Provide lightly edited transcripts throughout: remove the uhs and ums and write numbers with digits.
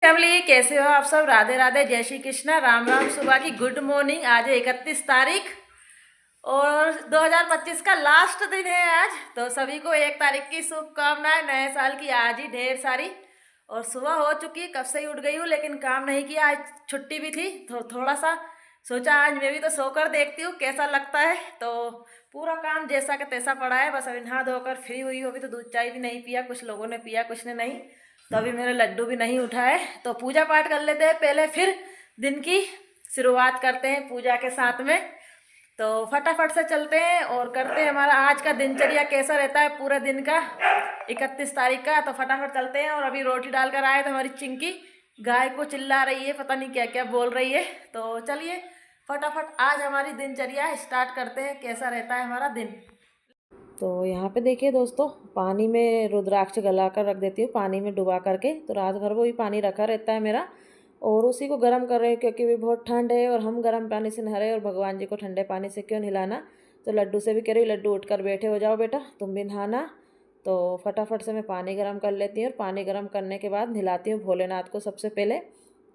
Family, कैसे हो आप सब। राधे राधे, जय श्री कृष्णा, राम राम, सुबह की गुड मॉर्निंग। आज है 31 तारीख और 2025 का लास्ट दिन है आज। तो सभी को 1 तारीख की शुभकामनाएं, नए साल की आज ही ढेर सारी। और सुबह हो चुकी है, कब से ही उठ गई हूँ लेकिन काम नहीं किया। आज छुट्टी भी थी तो थोड़ा सा सोचा आज मैं भी तो सोकर देखती हूँ कैसा लगता है। तो पूरा काम जैसा कि तैसा पड़ा है, बस अभी नहा धोकर फ्री हुई हूँ। अभी तो दूध चाय भी नहीं पिया, कुछ लोगों ने पिया कुछ ने नहीं। तो अभी मेरे लड्डू भी नहीं उठा है, तो पूजा पाठ कर लेते हैं पहले, फिर दिन की शुरुआत करते हैं पूजा के साथ में। तो फटाफट से चलते हैं और करते हैं हमारा आज का दिनचर्या कैसा रहता है पूरे दिन का 31 तारीख का। तो फटाफट चलते हैं। और अभी रोटी डालकर आए तो हमारी चिंकी गाय को चिल्ला रही है, पता नहीं क्या क्या बोल रही है। तो चलिए फटाफट आज हमारी दिनचर्या स्टार्ट करते हैं, कैसा रहता है हमारा दिन। तो यहाँ पे देखिए दोस्तों, पानी में रुद्राक्ष गला कर रख देती हूँ, पानी में डुबा करके। तो रात भर वही पानी रखा रहता है मेरा और उसी को गर्म कर रहे हैं क्योंकि भी बहुत ठंड है और हम गर्म पानी से नहा रहे हैं और भगवान जी को ठंडे पानी से क्यों नहलाना। तो लड्डू से भी कह रही हूँ, लड्डू उठकर बैठे हो जाओ बेटा, तुम भी नहाना। तो फटाफट से मैं पानी गर्म कर लेती हूँ और पानी गर्म करने के बाद नहलाती हूँ भोलेनाथ को सबसे पहले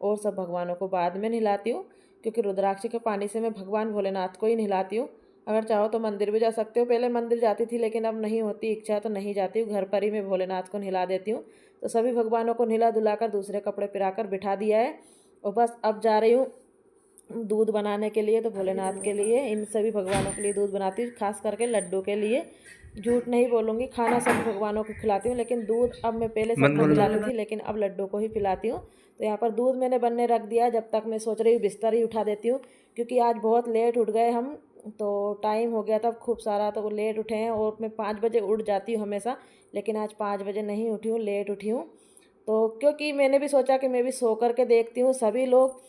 और सब भगवानों को बाद में नहलाती हूँ, क्योंकि रुद्राक्ष के पानी से मैं भगवान भोलेनाथ को ही नहलाती हूँ। अगर चाहो तो मंदिर भी जा सकते हो, पहले मंदिर जाती थी लेकिन अब नहीं होती इच्छा तो नहीं जाती हूँ, घर पर ही मैं भोलेनाथ को नहला देती हूँ। तो सभी भगवानों को नहला धुलाकर दूसरे कपड़े पिराकर बिठा दिया है और बस अब जा रही हूँ दूध बनाने के लिए। तो भोलेनाथ के लिए, इन सभी भगवानों के लिए दूध बनाती हूँ, खास करके लड्डू के लिए। झूठ नहीं बोलूँगी, खाना सब भगवानों को खिलाती हूँ लेकिन दूध अब मैं पहले सबको पिलाती थी लेकिन अब लड्डू को ही पिलाती हूँ। तो यहाँ पर दूध मैंने बनने रख दिया, जब तक मैं सोच रही हूँ बिस्तर ही उठा देती हूँ, क्योंकि आज बहुत लेट उठ गए हम। तो टाइम हो गया था खूब सारा, तो लेट उठे हैं और मैं 5 बजे उठ जाती हूँ हमेशा, लेकिन आज 5 बजे नहीं उठी हूँ, लेट उठी हूँ। तो क्योंकि मैंने भी सोचा कि मैं भी सो कर के देखती हूँ सभी लोग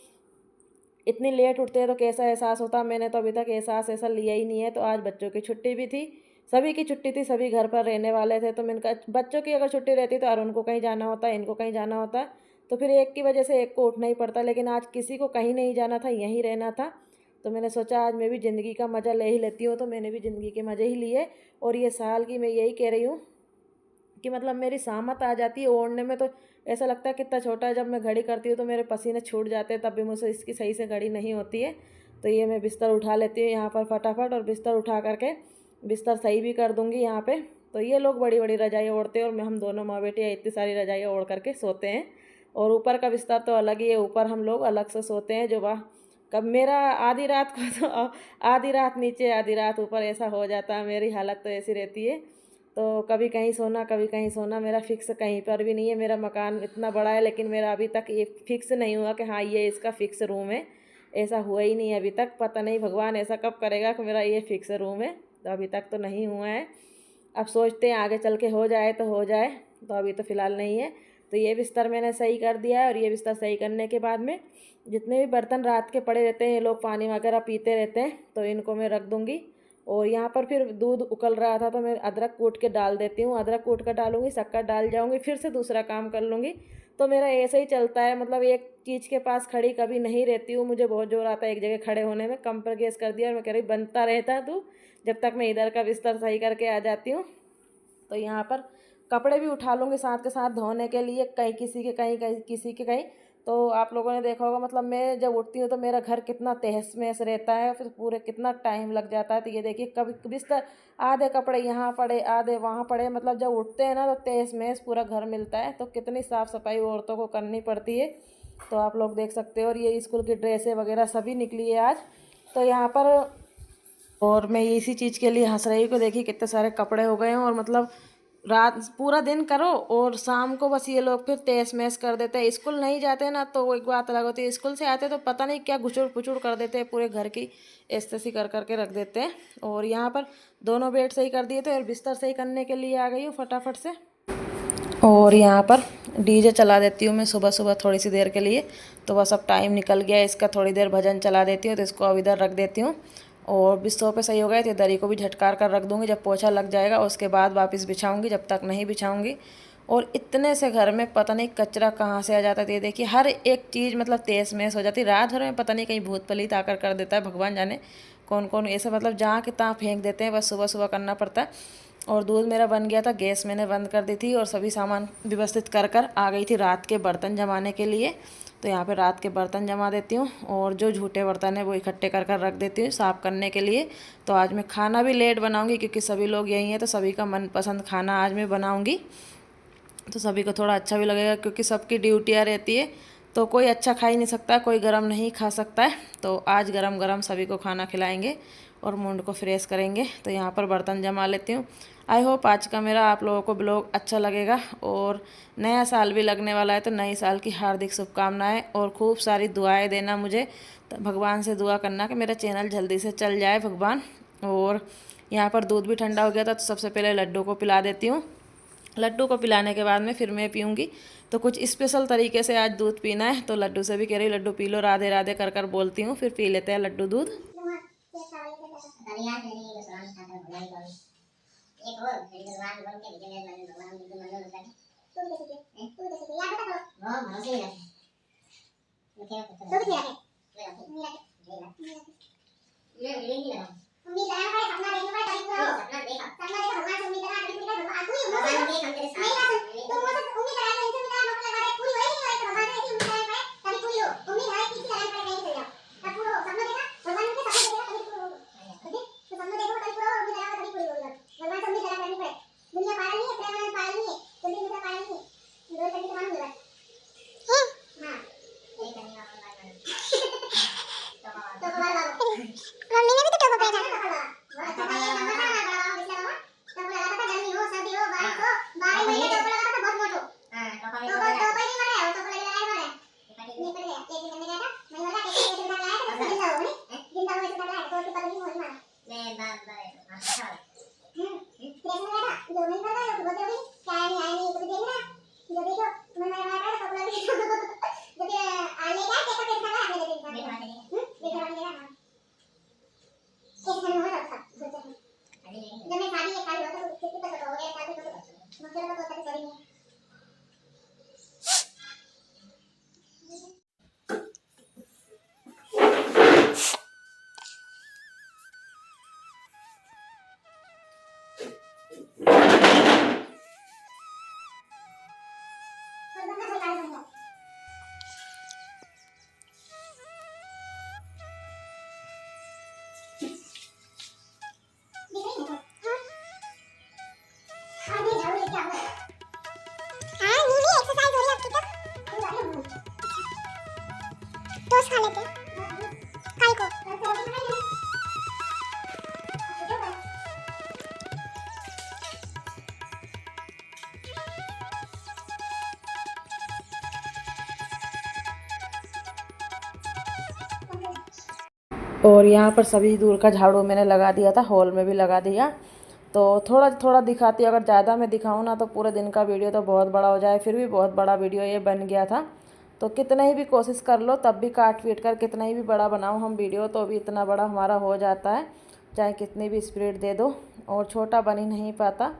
इतनी लेट उठते हैं तो कैसा एहसास होता। मैंने तो अभी तक एहसास ऐसा लिया ही नहीं है। तो आज बच्चों की छुट्टी भी थी, सभी की छुट्टी थी, सभी घर पर रहने वाले थे। तो मैंने कहा बच्चों की अगर छुट्टी रहती तो अरुण को कहीं जाना होता, इनको कहीं जाना होता, तो फिर एक की वजह से एक को उठना ही पड़ता। लेकिन आज किसी को कहीं नहीं जाना था, यहीं रहना था। तो मैंने सोचा आज मैं भी ज़िंदगी का मज़ा ले ही लेती हूँ। तो मैंने भी ज़िंदगी के मज़े ही लिए। और ये साल की मैं यही कह रही हूँ कि मतलब मेरी सामत आ जाती है ओढ़ने में। तो ऐसा लगता है कितना छोटा है, जब मैं घड़ी करती हूँ तो मेरे पसीने छूट जाते हैं, तब भी मुझसे इसकी सही से घड़ी नहीं होती है। तो ये मैं बिस्तर उठा लेती हूँ यहाँ पर फटाफट, और बिस्तर उठा करके बिस्तर सही भी कर दूँगी यहाँ पे। तो ये लोग बड़ी बड़ी रजाई ओढ़ते हैं और हम दोनों माँ बेटी इतनी सारी रजाई ओढ़ करके सोते हैं। और ऊपर का बिस्तर तो अलग ही है, ऊपर हम लोग अलग से सोते हैं। जो वाह, कब मेरा आधी रात को तो आधी रात नीचे आधी रात ऊपर ऐसा हो जाता है, मेरी हालत तो ऐसी रहती है। तो कभी कहीं सोना कभी कहीं सोना, मेरा फिक्स कहीं पर भी नहीं है। मेरा मकान इतना बड़ा है लेकिन मेरा अभी तक ये फिक्स नहीं हुआ कि हाँ ये इसका फिक्स रूम है, ऐसा हुआ ही नहीं अभी तक। पता नहीं भगवान ऐसा कब करेगा कि मेरा ये फिक्स रूम है, तो अभी तक तो नहीं हुआ है। अब सोचते हैं आगे चल के हो जाए तो हो जाए, तो अभी तो फ़िलहाल नहीं है। तो ये बिस्तर मैंने सही कर दिया है और ये बिस्तर सही करने के बाद में जितने भी बर्तन रात के पड़े रहते हैं, ये लोग पानी वगैरह पीते रहते हैं, तो इनको मैं रख दूँगी। और यहाँ पर फिर दूध उकल रहा था तो मैं अदरक कूट के डाल देती हूँ, अदरक कूट कर डालूँगी, शक्कर डाल जाऊँगी, फिर से दूसरा काम कर लूँगी। तो मेरा ऐसे ही चलता है, मतलब एक चीज़ के पास खड़ी कभी नहीं रहती हूँ। मुझे बहुत जोर आता है एक जगह खड़े होने में। कम पर गैस कर दिया और मैं कह रही बनता रहता तू, जब तक मैं इधर का बिस्तर सही करके आ जाती हूँ। तो यहाँ पर कपड़े भी उठा लूँगी साथ के साथ धोने के लिए, कहीं किसी के कहीं कहीं किसी के कहीं। तो आप लोगों ने देखा होगा, मतलब मैं जब उठती हूँ तो मेरा घर कितना तहस महस रहता है, फिर पूरे कितना टाइम लग जाता है। तो ये देखिए कभी बिस्तर आधे कपड़े यहाँ पड़े आधे वहाँ पड़े, मतलब जब उठते हैं ना तो तहस महस पूरा घर मिलता है। तो कितनी साफ़ सफाई औरतों को करनी पड़ती है, तो आप लोग देख सकते हो। और ये स्कूल की ड्रेसें वगैरह सभी निकली है आज। तो यहाँ पर और मैं इसी चीज़ के लिए हंस रही हूँ कि देखिए कितने सारे कपड़े हो गए हैं। और मतलब रात पूरा दिन करो और शाम को बस ये लोग फिर तहस महस कर देते हैं। स्कूल नहीं जाते ना तो एक बात अलग होती है, स्कूल से आते तो पता नहीं क्या गुचुड़ पुचुड़ कर देते हैं, पूरे घर की ऐसी कर करके रख देते हैं। और यहाँ पर दोनों बेड सही कर दिए थे और बिस्तर सही करने के लिए आ गई हूँ फटाफट से। और यहाँ पर डीजे चला देती हूँ मैं सुबह सुबह थोड़ी सी देर के लिए। तो बस अब टाइम निकल गया इसका, थोड़ी देर भजन चला देती हूँ। तो इसको अब इधर रख देती हूँ और बिस्तरों पे सही हो गए तो दरी को भी झटकार कर रख दूँगी। जब पोछा लग जाएगा उसके बाद वापस बिछाऊँगी, जब तक नहीं बिछाऊँगी। और इतने से घर में पता नहीं कचरा कहाँ से आ जाता है। ये देखिए हर एक चीज़ मतलब तहस महस हो जाती है। रात भर में पता नहीं कहीं भूत पलीत आकर कर देता है, भगवान जाने कौन कौन ऐसे मतलब जहाँ कि तहाँ फेंक देते हैं। बस सुबह सुबह करना पड़ता है। और दूध मेरा बन गया था, गैस मैंने बंद कर दी थी और सभी सामान व्यवस्थित कर कर आ गई थी रात के बर्तन जमाने के लिए। तो यहाँ पे रात के बर्तन जमा देती हूँ और जो झूठे बर्तन है वो इकट्ठे कर कर रख देती हूँ साफ़ करने के लिए। तो आज मैं खाना भी लेट बनाऊँगी क्योंकि सभी लोग यहीं हैं, तो सभी का मनपसंद खाना आज मैं बनाऊँगी। तो सभी को थोड़ा अच्छा भी लगेगा क्योंकि सबकी ड्यूटियाँ रहती है, तो कोई अच्छा खा ही नहीं सकता, कोई गरम नहीं खा सकता है। तो आज गरम गरम सभी को खाना खिलाएंगे और मुंड को फ्रेश करेंगे। तो यहाँ पर बर्तन जमा लेती हूँ। आई होप आज का मेरा आप लोगों को ब्लॉग अच्छा लगेगा। और नया साल भी लगने वाला है, तो नए साल की हार्दिक शुभकामनाएं और खूब सारी दुआएं देना मुझे। तो भगवान से दुआ करना कि मेरा चैनल जल्दी से चल जाए भगवान। और यहाँ पर दूध भी ठंडा हो गया था, तो सबसे पहले लड्डू को पिला देती हूँ। लड्डू को पिलाने के बाद में फिर मैं पीऊँगी। तो कुछ स्पेशल तरीके से आज दूध पीना है, तो लड्डू से भी कह रही लड्डू पी लो, राधे राधे कर कर बोलती हूँ। फिर पी लेते हैं लड्डू दूध। और यहाँ पर सभी दूर का झाड़ू मैंने लगा दिया था, हॉल में भी लगा दिया। तो थोड़ा थोड़ा दिखाती हूँ, अगर ज़्यादा मैं दिखाऊँ ना तो पूरे दिन का वीडियो तो बहुत बड़ा हो जाए। फिर भी बहुत बड़ा वीडियो ये बन गया था। तो कितना ही भी कोशिश कर लो तब भी काट पीट कर कितना ही भी बड़ा बनाओ हम वीडियो, तो भी इतना बड़ा हमारा हो जाता है, चाहे कितनी भी स्पीड दे दो। और छोटा बन ही नहीं पाता,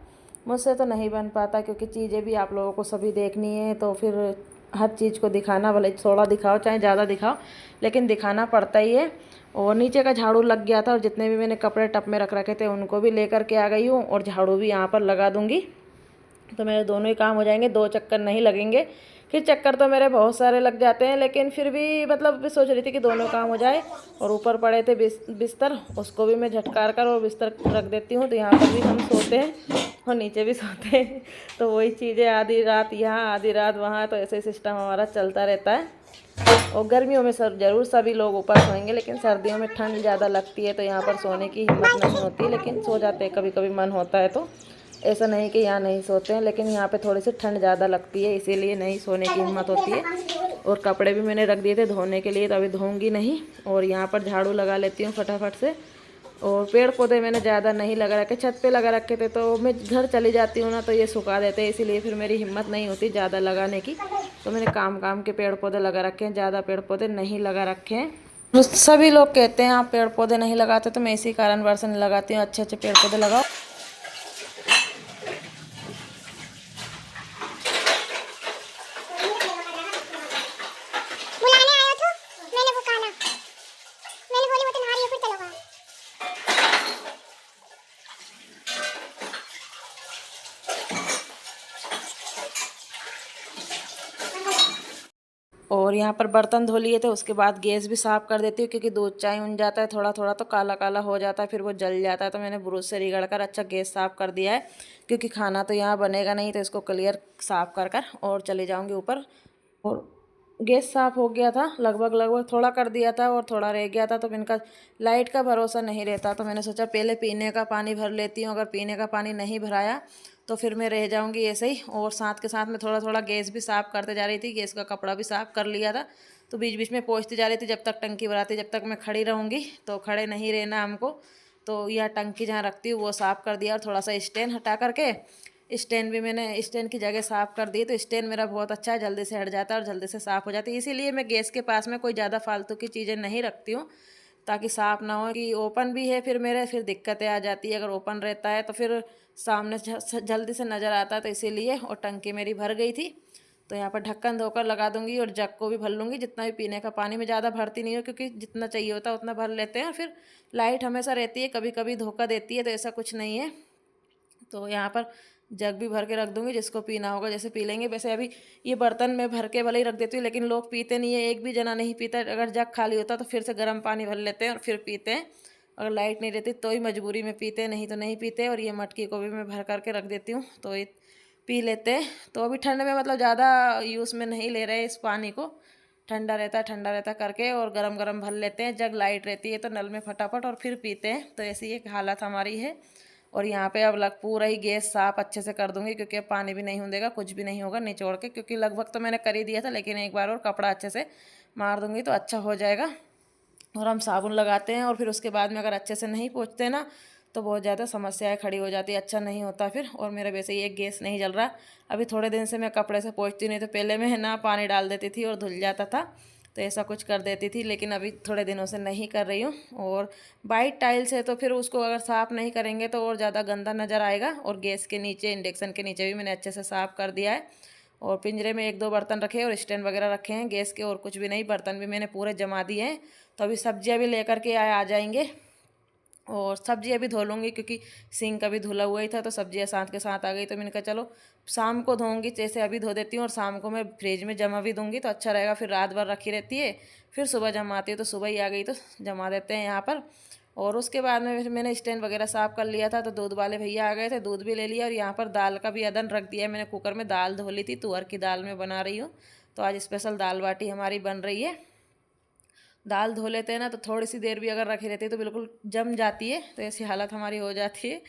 मुझसे तो नहीं बन पाता, क्योंकि चीज़ें भी आप लोगों को सभी देखनी है। तो फिर हर चीज़ को दिखाना, भले थोड़ा दिखाओ चाहे ज़्यादा दिखाओ, लेकिन दिखाना पड़ता ही है। और नीचे का झाड़ू लग गया था और जितने भी मैंने कपड़े टप में रख रखे थे उनको भी लेकर के आ गई हूँ और झाड़ू भी यहाँ पर लगा दूँगी। तो मेरे दोनों ही काम हो जाएंगे, 2 चक्कर नहीं लगेंगे। फिर चक्कर तो मेरे बहुत सारे लग जाते हैं, लेकिन फिर भी मतलब सोच रही थी कि दोनों काम हो जाए। और ऊपर पड़े थे बिस्तर, उसको भी मैं झटकार कर और बिस्तर रख देती हूँ। तो यहाँ पर भी हम सोते हैं और नीचे भी सोते हैं, तो वही चीज़ें आधी रात यहाँ आधी रात वहाँ, तो ऐसे सिस्टम हमारा चलता रहता है। और गर्मियों में ज़रूर सभी लोग ऊपर सोएंगे, लेकिन सर्दियों में ठंड ज़्यादा लगती है तो यहाँ पर सोने की हिम्मत नहीं होती, लेकिन सो जाते हैं कभी कभी मन होता है। तो ऐसा नहीं कि यहाँ नहीं सोते हैं, लेकिन यहाँ पे थोड़ी सी ठंड ज़्यादा लगती है, इसीलिए नहीं सोने की हिम्मत होती है। और कपड़े भी मैंने रख दिए थे धोने के लिए, तो अभी धोऊंगी नहीं। और यहाँ पर झाड़ू लगा लेती हूँ फटाफट से। और पेड़ पौधे मैंने ज़्यादा नहीं लगा रखे, छत पे लगा रखे थे, तो मैं घर चली जाती हूँ ना तो ये सुखा देते हैं, इसीलिए फिर मेरी हिम्मत नहीं होती ज़्यादा लगाने की। तो मैंने काम के पेड़ पौधे लगा रखे हैं, ज़्यादा पेड़ पौधे नहीं लगा रखे हैं। सभी लोग कहते हैं आप पेड़ पौधे नहीं लगाते, तो मैं इसी कारणवश नहीं लगाती हूँ। अच्छे अच्छे पेड़ पौधे लगाओ। और यहाँ पर बर्तन धो लिए थे, उसके बाद गैस भी साफ़ कर देती हूँ क्योंकि दूध चाय उन जाता है थोड़ा थोड़ा तो काला काला हो जाता है, फिर वो जल जाता है। तो मैंने ब्रश से रगड़ कर अच्छा गैस साफ़ कर दिया है क्योंकि खाना तो यहाँ बनेगा नहीं, तो इसको क्लियर साफ़ कर और चले जाऊँगी ऊपर। और गैस साफ़ हो गया था, लगभग थोड़ा कर दिया था और थोड़ा रह गया था। तो इनका लाइट का भरोसा नहीं रहता, तो मैंने सोचा पहले पीने का पानी भर लेती हूँ। अगर पीने का पानी नहीं भराया तो फिर मैं रह जाऊँगी ऐसे ही। और साथ के साथ में थोड़ा थोड़ा गैस भी साफ़ करते जा रही थी, गैस का कपड़ा भी साफ़ कर लिया था। तो बीच बीच में पोंछती जा रही थी जब तक टंकी भराती, जब तक मैं खड़ी रहूँगी तो खड़े नहीं रहना हमको। तो यह टंकी जहाँ रखती हूँ वो साफ़ कर दिया और थोड़ा सा स्टैंड हटा करके स्टैंड भी मैंने स्टैंड की जगह साफ़ कर दी। तो स्टैंड मेरा बहुत अच्छा है, जल्दी से हट जाता है और जल्दी से साफ़ हो जाती है। इसीलिए मैं गैस के पास में कोई ज़्यादा फालतू की चीज़ें नहीं रखती हूँ ताकि साफ़ ना हो। कि ओपन भी है फिर मेरे फिर दिक्कतें आ जाती है, अगर ओपन रहता है तो फिर सामने जल्दी से नज़र आता है। तो इसीलिए, और टंकी मेरी भर गई थी तो यहाँ पर ढक्कन धोकर लगा दूंगी और जग को भी भर लूँगी। जितना भी पीने का पानी मैं ज़्यादा भरती नहीं हूँ क्योंकि जितना चाहिए होता है उतना भर लेते हैं। और फिर लाइट हमेशा रहती है, कभी कभी धोखा देती है, तो ऐसा कुछ नहीं है। तो यहाँ पर जग भी भर के रख दूंगी, जिसको पीना होगा जैसे पी लेंगे। वैसे अभी ये बर्तन में भर के भले ही रख देती हूँ लेकिन लोग पीते नहीं है, एक भी जना नहीं पीता। अगर जग खाली होता तो फिर से गर्म पानी भर लेते हैं और फिर पीते हैं। अगर लाइट नहीं रहती तो ही मजबूरी में पीते हैं, नहीं तो नहीं पीते। और ये मटकी को भी मैं भर करके रख देती हूँ तो ये पी लेते हैं। तो अभी ठंड में मतलब ज़्यादा यूज़ में नहीं ले रहे इस पानी को, ठंडा रहता करके और गरम गरम भर लेते हैं। जग लाइट रहती है तो नल में फटाफट और फिर पीते हैं। तो ऐसी एक हालत हमारी है। और यहाँ पे अब पूरा ही गैस साफ अच्छे से कर दूंगी क्योंकि अब पानी भी नहीं होगा, कुछ भी नहीं होगा निचोड़ के, क्योंकि लगभग तो मैंने कर ही दिया था लेकिन एक बार और कपड़ा अच्छे से मार दूंगी तो अच्छा हो जाएगा। और हम साबुन लगाते हैं और फिर उसके बाद में अगर अच्छे से नहीं पोंछते ना तो बहुत ज़्यादा समस्याएं खड़ी हो जाती है, अच्छा नहीं होता फिर। और मेरा वैसे ही एक गैस नहीं जल रहा। अभी थोड़े दिन से मैं कपड़े से पोंछती नहीं, तो पहले मैं ना पानी डाल देती थी और धुल जाता था, तो ऐसा कुछ कर देती थी, लेकिन अभी थोड़े दिनों से नहीं कर रही हूँ। और वाइट टाइल्स है तो फिर उसको अगर साफ़ नहीं करेंगे तो और ज़्यादा गंदा नज़र आएगा। और गैस के नीचे, इंडक्शन के नीचे भी मैंने अच्छे से साफ़ कर दिया है। और पिंजरे में एक दो बर्तन रखे और स्टैंड वगैरह रखे हैं गैस के, और कुछ भी नहीं, बर्तन भी मैंने पूरे जमा दिए हैं। तो अभी सब्जियां भी लेकर के आ जाएंगे और सब्जियां भी धो लूँगी क्योंकि सिंक अभी धुला हुआ ही था, तो सब्जियां साथ के साथ आ गई। तो मैंने कहा चलो शाम को धोऊंगी, जैसे अभी धो देती हूँ और शाम को मैं फ्रिज में जमा भी दूंगी तो अच्छा रहेगा। फिर रात भर रखी रहती है, फिर सुबह जमाती है तो सुबह ही आ गई तो जमा देते हैं यहाँ पर। और उसके बाद में फिर मैंने स्टैंड वगैरह साफ़ कर लिया था, तो दूध वाले भैया आ गए थे, दूध भी ले लिया। और यहाँ पर दाल का भी अदन रख दिया है मैंने, कुकर में दाल धो ली थी, तुअर की दाल में बना रही हूँ। तो आज स्पेशल दाल बाटी हमारी बन रही है। दाल धो लेते हैं ना तो थोड़ी सी देर भी अगर रखी रहती है तो बिल्कुल जम जाती है, तो ऐसी हालत हमारी हो जाती है।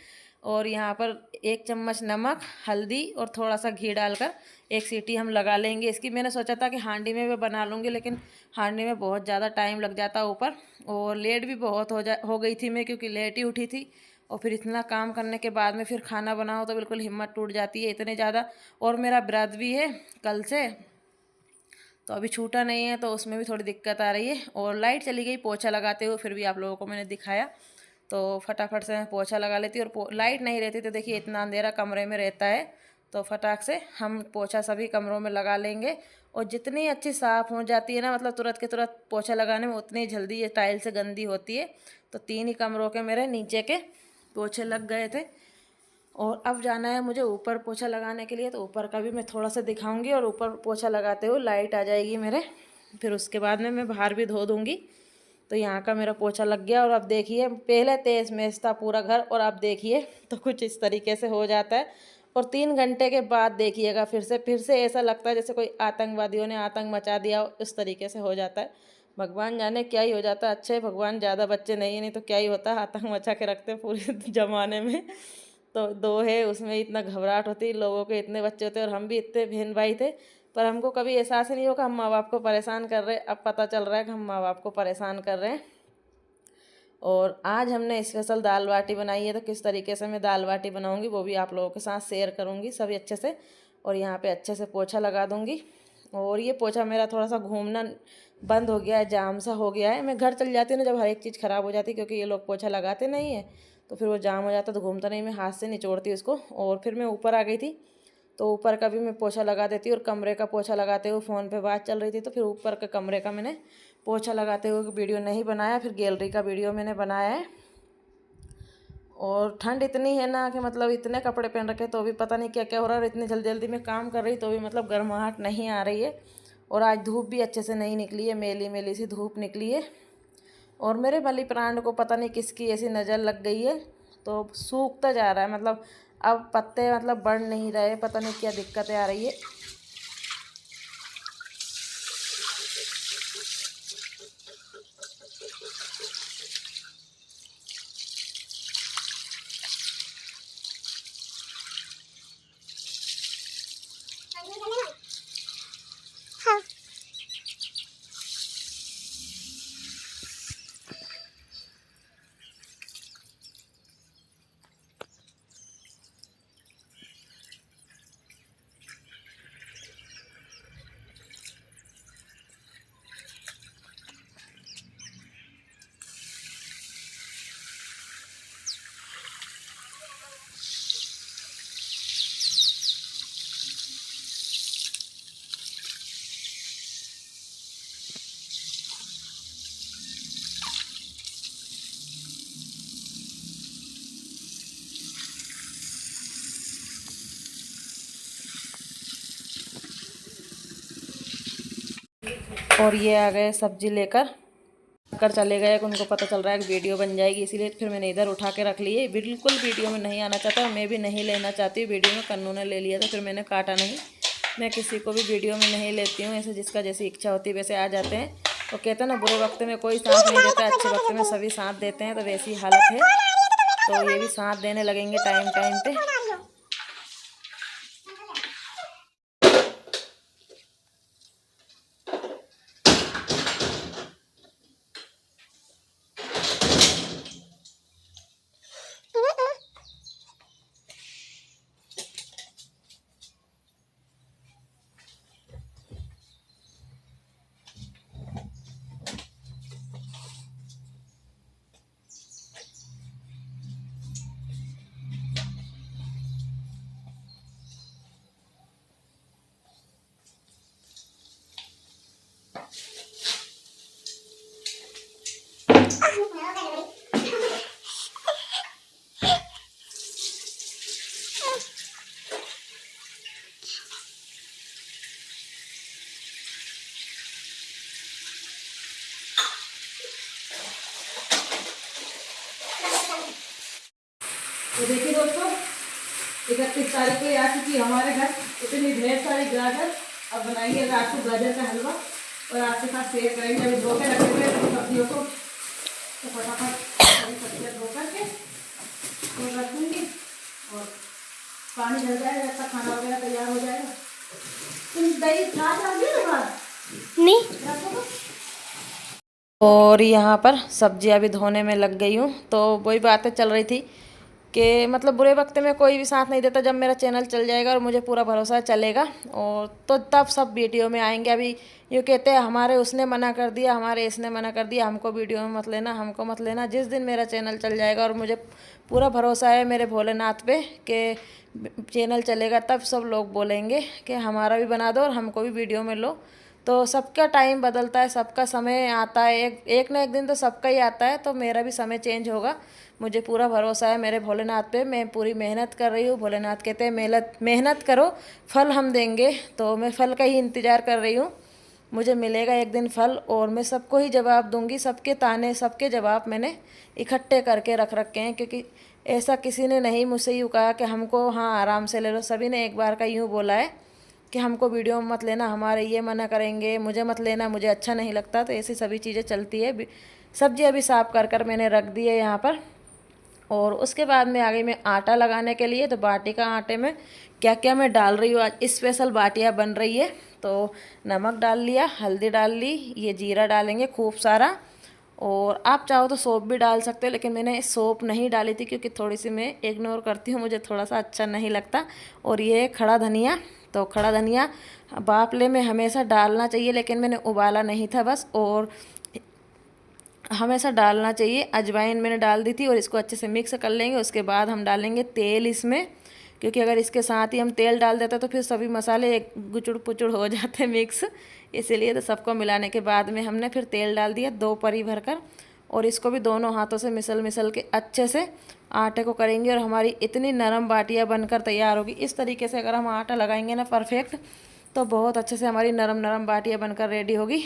और यहाँ पर 1 चम्मच नमक, हल्दी और थोड़ा सा घी डालकर एक सीटी हम लगा लेंगे इसकी। मैंने सोचा था कि हांडी में मैं बना लूँगी लेकिन हांडी में बहुत ज़्यादा टाइम लग जाता ऊपर, और लेट भी बहुत हो गई थी मैं, क्योंकि लेट ही उठी थी। और फिर इतना काम करने के बाद में फिर खाना बनाओ तो बिल्कुल हिम्मत टूट जाती है, इतने ज़्यादा। और मेरा व्रत भी है कल से, तो अभी छूटा नहीं है तो उसमें भी थोड़ी दिक्कत आ रही है। और लाइट चली गई पोछा लगाते हुए, फिर भी आप लोगों को मैंने दिखाया। तो फटाफट से मैं पोछा लगा लेती हूँ। और लाइट नहीं रहती तो देखिए इतना अंधेरा कमरे में रहता है, तो फटाक से हम पोछा सभी कमरों में लगा लेंगे। और जितनी अच्छी साफ़ हो जाती है ना, मतलब तुरंत के तुरंत पोछा लगाने में, उतनी जल्दी ये टाइल से गंदी होती है। तो 3 ही कमरों के मेरे नीचे के पोछे लग गए थे। और अब जाना है मुझे ऊपर पोछा लगाने के लिए, तो ऊपर का भी मैं थोड़ा सा दिखाऊंगी। और ऊपर पोछा लगाते हुए लाइट आ जाएगी मेरे, फिर उसके बाद में मैं बाहर भी धो दूंगी। तो यहाँ का मेरा पोछा लग गया। और अब देखिए, पहले तेज मेज था पूरा घर, और अब देखिए तो कुछ इस तरीके से हो जाता है। और 3 घंटे के बाद देखिएगा फिर से ऐसा लगता है जैसे कोई आतंकवादियों ने आतंक मचा दिया हो, इस तरीके से हो जाता है। भगवान जाने क्या ही हो जाता है। अच्छे भगवान ज़्यादा बच्चे नहीं तो क्या ही होता है, आतंक मचा के रखते हैं पूरे ज़माने में। तो 2 है, उसमें इतना घबराहट होती, लोगों के इतने बच्चे होते और हम भी इतने बहन भाई थे, पर हमको कभी एहसास ही नहीं होगा हम माँ बाप को परेशान कर रहे हैं। अब पता चल रहा है कि हम माँ बाप को परेशान कर रहे हैं। और आज हमने स्पेशल दाल बाटी बनाई है, तो किस तरीके से मैं दाल बाटी बनाऊंगी वो भी आप लोगों के साथ शेयर करूंगी सभी अच्छे से। और यहाँ पे अच्छे से पोछा लगा दूंगी। और ये पोछा मेरा थोड़ा सा घूमना बंद हो गया है, जाम सा हो गया है। मैं घर चल जाती हूँ ना जब हर एक चीज़ ख़राब हो जाती है, क्योंकि ये लोग पोछा लगाते नहीं है तो फिर वो जाम हो जाता है, तो घूमता नहीं, मैं हाथ से निचोड़ती उसको। और फिर मैं ऊपर आ गई थी तो ऊपर का भी मैं पोछा लगा देती हूँ। और कमरे का पोछा लगाते हुए फ़ोन पे बात चल रही थी, तो फिर ऊपर के कमरे का मैंने पोछा लगाते हुए वीडियो नहीं बनाया, फिर गैलरी का वीडियो मैंने बनाया है। और ठंड इतनी है ना कि मतलब इतने कपड़े पहन रखे तो भी पता नहीं क्या क्या हो रहा है, और इतनी जल्दी जल्दी में काम कर रही तो भी मतलब गर्माहट नहीं आ रही है। और आज धूप भी अच्छे से नहीं निकली है, मेली मेली सी धूप निकली है। और मेरे मनी प्लांट को पता नहीं किसकी ऐसी नज़र लग गई है, तो सूखता जा रहा है। मतलब अब पत्ते मतलब बढ़ नहीं रहे, पता नहीं क्या दिक्कतें आ रही है। और ये आ गए सब्जी लेकर चले गए। उनको पता चल रहा है कि वीडियो बन जाएगी, इसीलिए फिर मैंने इधर उठा के रख लिए। बिल्कुल वीडियो में नहीं आना चाहता, मैं भी नहीं लेना चाहती वीडियो में। कन्नू ने ले लिया था, फिर मैंने काटा नहीं। मैं किसी को भी वीडियो में नहीं लेती हूँ, ऐसे जिसका जैसी इच्छा होती है वैसे आ जाते हैं। तो कहते हैं ना, बुरे वक्त में कोई साथ नहीं देता, अच्छे वक्त में सभी साथ देते हैं। तो वैसी हालत है, तो ये भी साथ देने लगेंगे टाइम टाइम पे। तो देखिए दोस्तों, 31 तारीख को आ चुकी हमारे घर इतनी ढेर सारी गाजर। अब बनाएंगे रात को गाजर का हलवा और आपके साथ शेयर करेंगे। अभी धो के रखे हुए सब्जियों को, तो फटाफट सब्जियाँ धो करके तो रख दूँगी और पानी डल जाएगा जब तक खाना वगैरह तैयार हो जाएगा। तुम दही खा जाओगे ना बाहर? नहीं। और यहाँ पर सब्जियाँ भी धोने में लग गई हूँ। तो वही बातें चल रही थी कि मतलब बुरे वक्त में कोई भी साथ नहीं देता। जब मेरा चैनल चल जाएगा और मुझे पूरा भरोसा चलेगा और तो तब सब वीडियो में आएंगे। अभी यूँ कहते हैं हमारे उसने मना कर दिया, हमारे इसने मना कर दिया, हमको वीडियो में मत लेना, हमको मत लेना। जिस दिन मेरा चैनल चल जाएगा और मुझे पूरा भरोसा है मेरे भोलेनाथ पे कि चैनल चलेगा, तब सब लोग बोलेंगे कि हमारा भी बना दो और हमको भी वीडियो में लो। तो सबका टाइम बदलता है, सबका समय आता है, एक ना एक दिन तो सबका ही आता है। तो मेरा भी समय चेंज होगा, मुझे पूरा भरोसा है मेरे भोलेनाथ पे। मैं पूरी मेहनत कर रही हूँ। भोलेनाथ कहते हैं मेहनत करो, फल हम देंगे। तो मैं फल का ही इंतज़ार कर रही हूँ, मुझे मिलेगा एक दिन फल और मैं सबको ही जवाब दूंगी। सबके ताने, सबके जवाब मैंने इकट्ठे करके रख रखे हैं, क्योंकि ऐसा किसी ने नहीं मुझसे यूँ कहा कि हमको हाँ आराम से ले लो। सभी ने एक बार का यूँ बोला है कि हमको वीडियो में मत लेना, हमारे ये मना करेंगे, मुझे मत लेना, मुझे अच्छा नहीं लगता। तो ऐसी सभी चीज़ें चलती है। सब्जी अभी साफ़ कर मैंने रख दी है यहाँ पर। और उसके बाद में आ गई मैं आटा लगाने के लिए। तो बाटी का आटे में क्या क्या मैं डाल रही हूँ, आज स्पेशल बाटियाँ बन रही है। तो नमक डाल लिया, हल्दी डाल ली, ये जीरा डालेंगे खूब सारा, और आप चाहो तो सौंफ भी डाल सकते हो, लेकिन मैंने सौंफ नहीं डाली थी क्योंकि थोड़ी सी मैं इग्नोर करती हूँ, मुझे थोड़ा सा अच्छा नहीं लगता। और ये खड़ा धनिया, तो खड़ा धनिया बाफले में हमेशा डालना चाहिए, लेकिन मैंने उबाला नहीं था बस, और हमेशा डालना चाहिए। अजवाइन मैंने डाल दी थी और इसको अच्छे से मिक्स कर लेंगे। उसके बाद हम डालेंगे तेल इसमें, क्योंकि अगर इसके साथ ही हम तेल डाल देते तो फिर सभी मसाले एक गुचुड़ पुचुड़ हो जाते हैं मिक्स, इसीलिए तो सबको मिलाने के बाद में हमने फिर तेल डाल दिया 2 परी भरकर, और इसको भी दोनों हाथों से मिसल के अच्छे से आटे को करेंगे। और हमारी इतनी नरम बाटियाँ बनकर तैयार होगी। इस तरीके से अगर हम आटा लगाएंगे ना परफेक्ट, तो बहुत अच्छे से हमारी नरम नरम बाटियाँ बनकर रेडी होगी।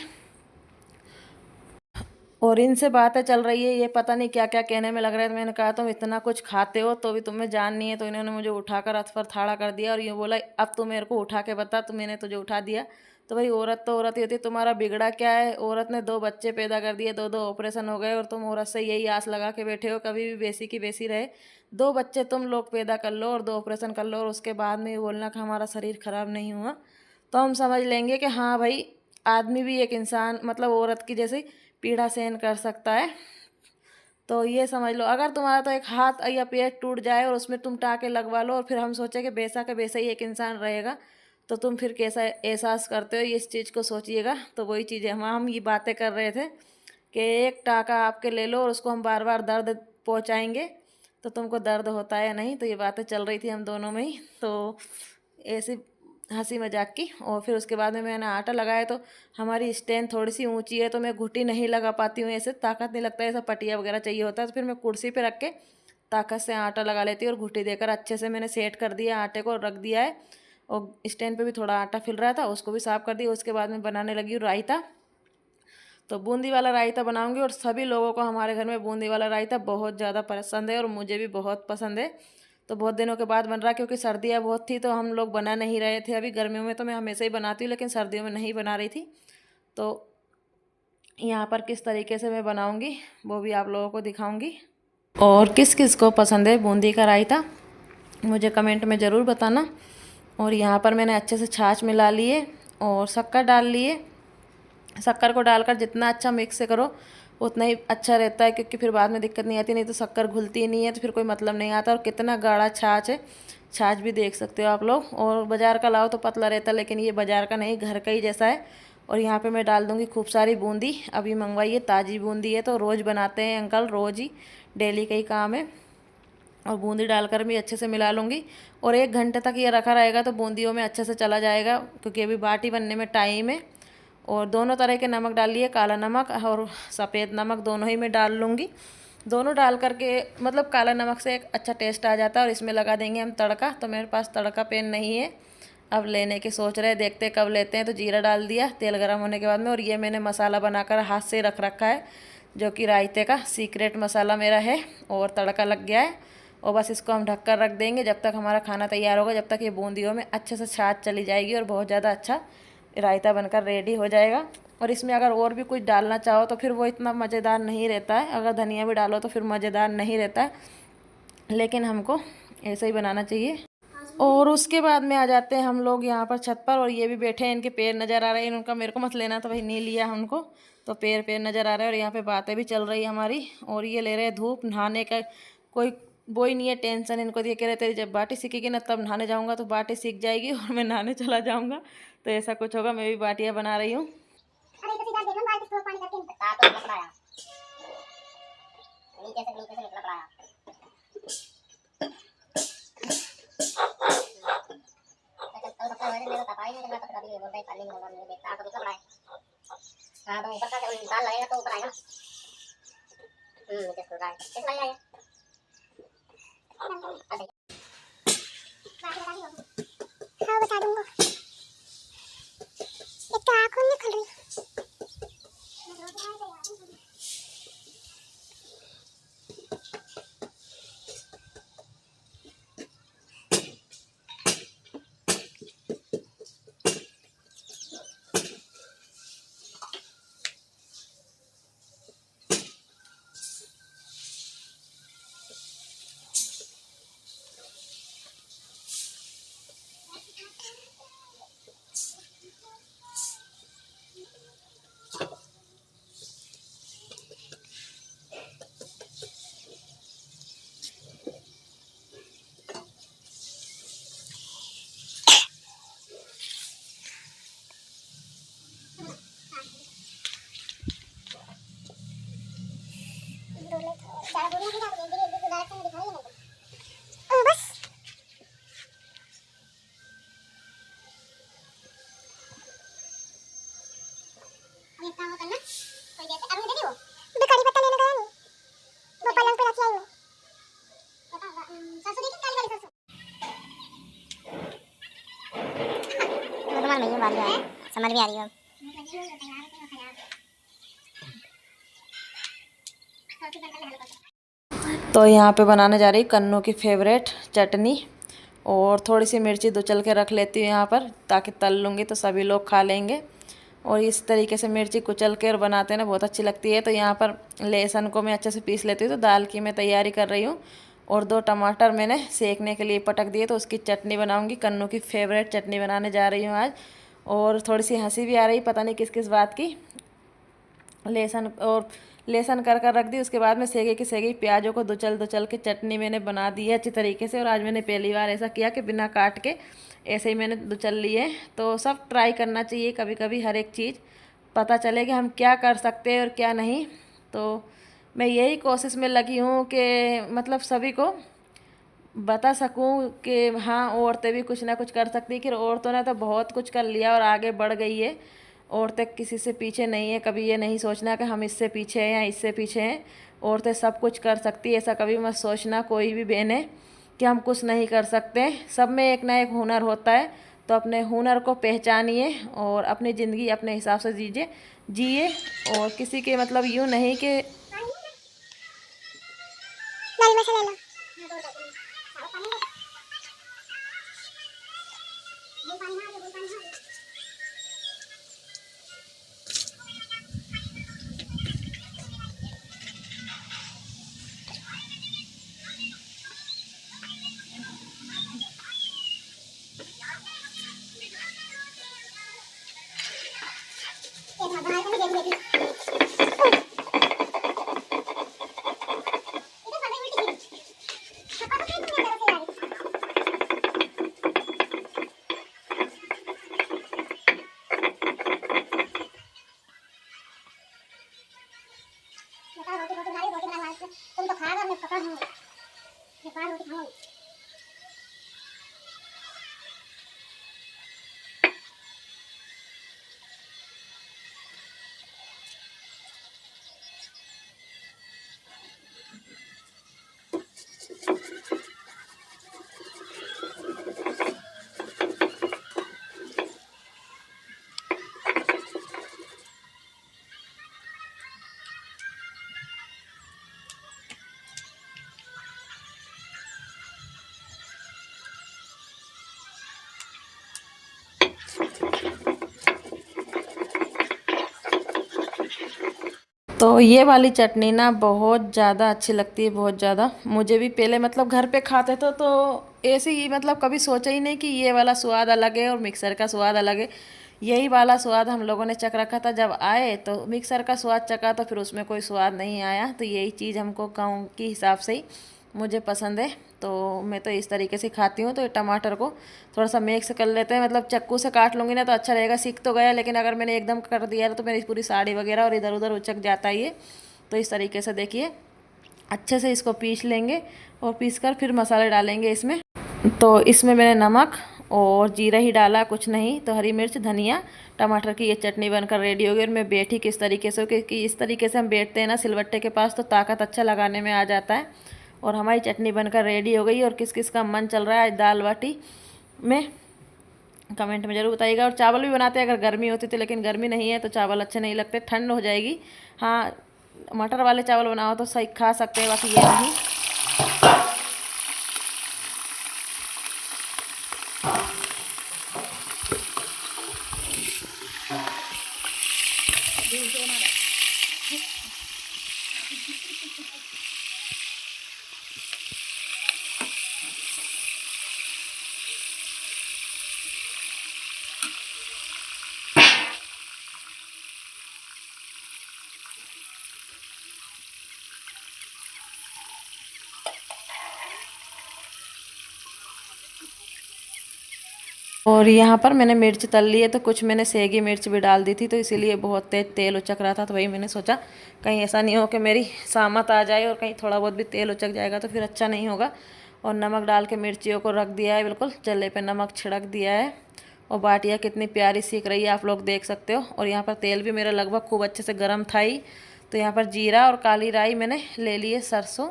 और इनसे बातें चल रही है, ये पता नहीं क्या क्या कहने में लग रहा है। तो मैंने कहा तुम इतना कुछ खाते हो तो भी तुम्हें जान नहीं है। तो इन्होंने मुझे उठाकर रथ पर खड़ा कर दिया और ये बोला अब तू मेरे को उठा के बता, तो मैंने तुझे उठा दिया। तो भाई औरत तो औरत ही होती है, तुम्हारा बिगड़ा क्या है? औरत ने 2 बच्चे पैदा कर दिए, 2 ऑपरेशन हो गए और तुम औरत से यही आस लगा के बैठे हो कभी भी बेसी की बेसी रहे। 2 बच्चे तुम लोग पैदा कर लो और 2 ऑपरेशन कर लो और उसके बाद में ये बोलना कि हमारा शरीर खराब नहीं हुआ, तो हम समझ लेंगे कि हाँ भाई आदमी भी एक इंसान मतलब औरत की जैसे पीड़ा सहन कर सकता है। तो ये समझ लो अगर तुम्हारा तो एक हाथ या पैर टूट जाए और उसमें तुम टाँके लगवा लो और फिर हम सोचें कि वैसा का वैसा ही एक इंसान रहेगा, तो तुम फिर कैसा एहसास करते हो, इस चीज़ को सोचिएगा। तो वही चीज़ें हम ये बातें कर रहे थे कि एक टाँका आपके ले लो और उसको हम बार बार दर्द पहुँचाएंगे तो तुमको दर्द होता है या नहीं। तो ये बातें चल रही थी हम दोनों में ही, तो ऐसी हंसी मजाक की। और फिर उसके बाद में मैंने आटा लगाया, तो हमारी स्टैंड थोड़ी सी ऊंची है तो मैं घुटी नहीं लगा पाती हूँ, ऐसे ताकत नहीं लगता है, ऐसा पटिया वगैरह चाहिए होता है। तो फिर मैं कुर्सी पे रख के ताकत से आटा लगा लेती हूँ और घुटी देकर अच्छे से मैंने सेट कर दिया आटे को, रख दिया है। और स्टैंड पे भी थोड़ा आटा फिल रहा था, उसको भी साफ़ कर दिया। उसके बाद में बनाने लगी हूँ रायता। तो बूंदी वाला रायता बनाऊंगी और सभी लोगों को हमारे घर में बूंदी वाला रायता बहुत ज़्यादा पसंद है और मुझे भी बहुत पसंद है। तो बहुत दिनों के बाद बन रहा, क्योंकि सर्दियाँ बहुत थी तो हम लोग बना नहीं रहे थे। अभी गर्मियों में तो मैं हमेशा ही बनाती हूँ लेकिन सर्दियों में नहीं बना रही थी। तो यहाँ पर किस तरीके से मैं बनाऊँगी वो भी आप लोगों को दिखाऊँगी। और किस किस को पसंद है बूंदी का रायता मुझे कमेंट में ज़रूर बताना। और यहाँ पर मैंने अच्छे से छाछ मिला लिए और शक्कर डाल लिए। शक्कर को डालकर जितना अच्छा मिक्स करो उतना ही अच्छा रहता है, क्योंकि फिर बाद में दिक्कत नहीं आती, नहीं तो शक्कर घुलती नहीं है तो फिर कोई मतलब नहीं आता। और कितना गाढ़ा छाछ है, छाछ भी देख सकते हो आप लोग। और बाज़ार का लाओ तो पतला रहता है, लेकिन ये बाज़ार का नहीं, घर का ही जैसा है। और यहाँ पे मैं डाल दूँगी खूब सारी बूंदी, अभी मंगवाई है, ताज़ी बूंदी है। तो रोज़ बनाते हैं अंकल, रोज़ ही डेली का ही काम है। और बूंदी डालकर भी अच्छे से मिला लूँगी और 1 घंटे तक ये रखा रहेगा तो बूंदियों में अच्छे से चला जाएगा, क्योंकि अभी बाटी बनने में टाइम है। और दोनों तरह के नमक डाल लिए, काला नमक और सफ़ेद नमक दोनों ही मैं डाल लूँगी। दोनों डाल करके मतलब काला नमक से एक अच्छा टेस्ट आ जाता है। और इसमें लगा देंगे हम तड़का। तो मेरे पास तड़का पैन नहीं है, अब लेने की सोच रहे, देखते कब लेते हैं। तो जीरा डाल दिया तेल गर्म होने के बाद में। और ये मैंने मसाला बनाकर हाथ से रख रखा है, जो कि रायते का सीक्रेट मसाला मेरा है। और तड़का लग गया है और बस इसको हम ढक कर रख देंगे जब तक हमारा खाना तैयार होगा, जब तक ये बूंदियों में अच्छे से छाछ चली जाएगी और बहुत ज़्यादा अच्छा रायता बनकर रेडी हो जाएगा। और इसमें अगर और भी कुछ डालना चाहो तो फिर वो इतना मज़ेदार नहीं रहता है, अगर धनिया भी डालो तो फिर मज़ेदार नहीं रहता है, लेकिन हमको ऐसे ही बनाना चाहिए। और उसके बाद में आ जाते हैं हम लोग यहाँ पर छत पर। और ये भी बैठे हैं, इनके पैर नज़र आ रहे हैं, इनका मेरे को मत लेना, तो भाई नहीं लिया उनको। तो पैर पैर नज़र आ रहे हैं और यहाँ पे बातें भी चल रही है हमारी। और ये ले रहे हैं धूप, नहाने का कोई वो ही नहीं है टेंशन इनको। ये कह रहे तेरी जब बाटी सीखेगी ना तब नहाने जाऊँगा, तो बाटी सीख जाएगी और मैं नहाने चला जाऊँगा। तो ऐसा कुछ होगा, मैं भी बाटियाँ बना रही हूँ। हाँ बता दूंगा, एक तो आँखों नहीं खुल रही। समझ में आ रही है। तो यहाँ पे बनाने जा रही कन्नू की फेवरेट चटनी, और थोड़ी सी मिर्ची दुचल के रख लेती हूँ यहाँ पर, ताकि तल लूँगी तो सभी लोग खा लेंगे। और इस तरीके से मिर्ची कुचल के और बनाते हैं ना, बहुत अच्छी लगती है। तो यहाँ पर लहसुन को मैं अच्छे से पीस लेती हूँ। तो दाल की मैं तैयारी कर रही हूँ, और 2 टमाटर मैंने सेकने के लिए पटक दिए। तो उसकी चटनी बनाऊँगी, कन्नू की फेवरेट चटनी बनाने जा रही हूँ आज। और थोड़ी सी हंसी भी आ रही, पता नहीं किस किस बात की। लहसुन कर रख दी। उसके बाद में सेगे की सेगी प्याजों को दुचल दुचल के चटनी मैंने बना दी है अच्छी तरीके से। और आज मैंने पहली बार ऐसा किया कि बिना काट के ऐसे ही मैंने दुचल लिए। तो सब ट्राई करना चाहिए, कभी कभी हर एक चीज़ पता चले कि हम क्या कर सकते हैं और क्या नहीं। तो मैं यही कोशिश में लगी हूँ कि मतलब सभी को बता सकूं कि हाँ, औरतें भी कुछ ना कुछ कर सकती है। कि औरतों ने तो बहुत कुछ कर लिया और आगे बढ़ गई है। औरतें किसी से पीछे नहीं है। कभी ये नहीं सोचना कि हम इससे पीछे हैं या इससे पीछे हैं। औरतें सब कुछ कर सकती है, ऐसा कभी मत सोचना कोई भी बहन है कि हम कुछ नहीं कर सकते। सब में एक ना एक हुनर होता है। तो अपने हुनर को पहचानिए और अपनी ज़िंदगी अपने हिसाब से जिए। और किसी के मतलब यूँ नहीं कि लाल मिर्च ले लो। तुम तो खाएगा, मैं पकड़ हूँ, बेकार रोटी खाऊंगी। तो ये वाली चटनी ना बहुत ज़्यादा अच्छी लगती है, बहुत ज़्यादा। मुझे भी पहले मतलब घर पे खाते थे तो ऐसे ही मतलब कभी सोचा ही नहीं कि ये वाला स्वाद अलग है और मिक्सर का स्वाद अलग है। यही वाला स्वाद हम लोगों ने चख रखा था। जब आए तो मिक्सर का स्वाद चखा तो फिर उसमें कोई स्वाद नहीं आया। तो यही चीज़ हमको गाँव के हिसाब से ही मुझे पसंद है। तो मैं तो इस तरीके से खाती हूँ। तो टमाटर को थोड़ा सा मिक्स कर लेते हैं, मतलब चाकू से काट लूँगी ना तो अच्छा रहेगा। सीख तो गया, लेकिन अगर मैंने एकदम कर दिया तो मेरी पूरी साड़ी वगैरह और इधर उधर उचक जाता है ये। तो इस तरीके से देखिए अच्छे से इसको पीस लेंगे, और पीस कर फिर मसाले डालेंगे इसमें। तो इसमें मैंने नमक और जीरा ही डाला, कुछ नहीं। तो हरी मिर्च, धनिया, टमाटर की ये चटनी बनकर रेडी हो गई। और मैं बैठी किस तरीके से, क्योंकि इस तरीके से हम बैठते हैं ना सिलबट्टे के पास तो ताकत अच्छा लगाने में आ जाता है। और हमारी चटनी बनकर रेडी हो गई। और किस किस का मन चल रहा है आज दाल बाटी में, कमेंट में ज़रूर बताइएगा। और चावल भी बनाते हैं अगर गर्मी होती तो, लेकिन गर्मी नहीं है तो चावल अच्छे नहीं लगते, ठंड हो जाएगी। हाँ, मटर वाले चावल बनाओ तो सही खा सकते हैं, बाकी ये नहीं। और यहाँ पर मैंने मिर्च तल ली है, तो कुछ मैंने सेगी मिर्च भी डाल दी थी। तो इसीलिए बहुत तेज तेल उचक रहा था। तो वही मैंने सोचा कहीं ऐसा नहीं हो कि मेरी सामत आ जाए और कहीं थोड़ा बहुत भी तेल उचक जाएगा तो फिर अच्छा नहीं होगा। और नमक डाल के मिर्चियों को रख दिया है, बिल्कुल चल्ले पे नमक छिड़क दिया है। और बाटियाँ कितनी प्यारी सीख रही है, आप लोग देख सकते हो। और यहाँ पर तेल भी मेरा लगभग खूब अच्छे से गर्म था ही। तो यहाँ पर जीरा और काली राई मैंने ले लिए, सरसों,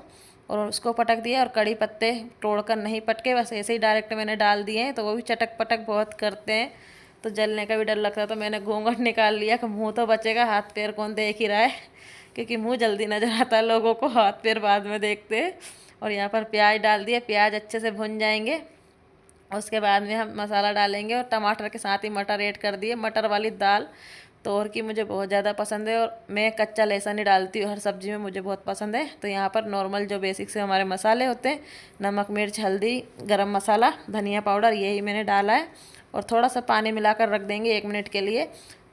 और उसको पटक दिया। और कड़ी पत्ते तोड़कर नहीं पटके, बस ऐसे ही डायरेक्ट मैंने डाल दिए हैं। तो वो भी चटक पटक बहुत करते हैं। तो जलने का भी डर लगता है। तो मैंने घूंघट निकाल लिया कि मुँह तो बचेगा, हाथ पैर कौन देख ही रहा है, क्योंकि मुँह जल्दी नज़र आता है लोगों को, हाथ पैर बाद में देखते हैं। और यहाँ पर प्याज डाल दिए, प्याज अच्छे से भुन जाएंगे। उसके बाद में हम मसाला डालेंगे और टमाटर के साथ ही मटर ऐड कर दिए। मटर वाली दाल तोर की मुझे बहुत ज़्यादा पसंद है और मैं कच्चा लहसुन ही डालती हूँ हर सब्ज़ी में, मुझे बहुत पसंद है। तो यहाँ पर नॉर्मल जो बेसिक से हमारे मसाले होते हैं, नमक, मिर्च, हल्दी, गरम मसाला, धनिया पाउडर, यही मैंने डाला है। और थोड़ा सा पानी मिलाकर रख देंगे 1 मिनट के लिए,